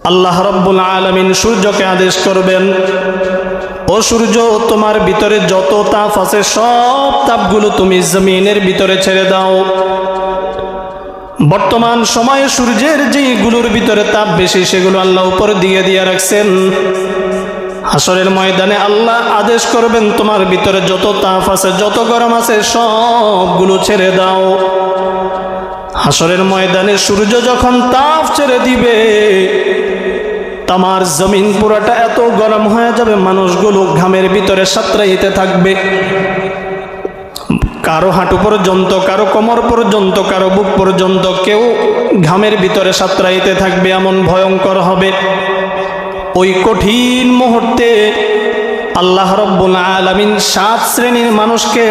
আল্লাহ রাব্বুল আলামিন সূর্যকে আদেশ করবেন, ও সূর্য, তোমার ভিতরে যত তাপ আছে সব তাপগুলো তুমি জমিনের ভিতরে ছেড়ে দাও। বর্তমান সময়ে সূর্যের যেগুলোর ভিতরে তাপ বেশি সেগুলো আল্লাহ উপরে দিয়ে রাখছেন। হাসরের ময়দানে আল্লাহ আদেশ করবেন, তোমার ভিতরে যত তাপ আছে, যত গরম আছে সবগুলো ছেড়ে দাও। হাসরের ময়দানে সূর্য যখন তাপ ছেড়ে দিবে, তামার জমিন পুরাটা এত গরম হয়ে যাবে, মানুষগুলো ঘামের ভিতরে সাঁতরাইতে থাকবে। কারো হাঁটু পর্যন্ত, কারো কোমর পর্যন্ত, কারো বুক পর্যন্ত কেউ ঘামের ভিতরে সাঁতরাইতে থাকবে, এমন ভয়ঙ্কর হবে। ওই কঠিন মুহূর্তে আল্লাহ রাব্বুল আলামিন 7 শ্রেণীর মানুষকে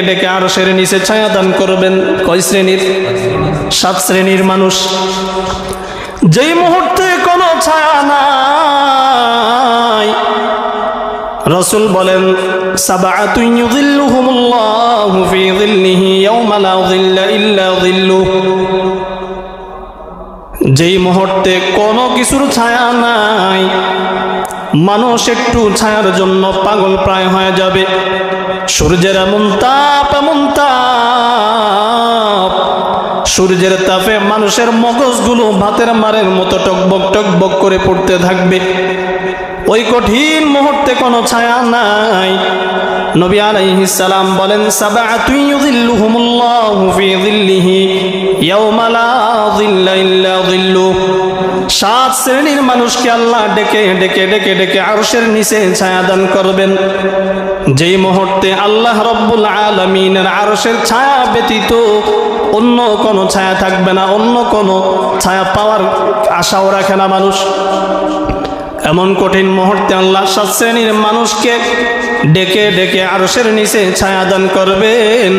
ডেকে আরশের নিচে ছায়া দান করবেন। কয় শ্রেণীর? 7 শ্রেণীর মানুষ। যেই মুহূর্তে কোনো ছায়া নাই, রাসূল বলেন, সাবআতুন ইউযিল্লুহুমুল্লাহু ফি যিল্লিহি ইয়াওমা লা যিল্লা ইল্লা যিল্লুহু। যেই মুহূর্তে কোনো কিছুর ছায়া নাই, মানুষ একটু ছায়ার জন্য পাগল প্রায় হয়ে যাবে। সূর্যের এমন তাপ, সূর্যের তাপে মানুষের মগজগুলো ভাতের মারের মতো টকবক করে পড়তে থাকবে। ওই কঠিন মুহূর্তে কোনো ছায়া নাই। নবী আলাইহিস সালাম বলেন, সাবআতুন ইউযিল্লুহুমুল্লাহু ফি যিল্লিহি ইয়াওমা লা যিল্লা ইল্লা যিল্লুহু। 7 শ্রেণীর মানুষকে আল্লাহ ডেকে আরশের নিচে ছায়া দান করবেন। যেই মুহূর্তে আল্লাহ রাব্বুল আলামিনের আরশের ছায়া ব্যতীত অন্য কোনো ছায়া থাকবে না, অন্য কোনো ছায়া পাওয়ার আশাও রাখে না মানুষ। এমন কঠিন মুহূর্তে আল্লাহ 7 শ্রেণীর মানুষকে ডেকে আরশের নিচে ছায়া দান করবেন।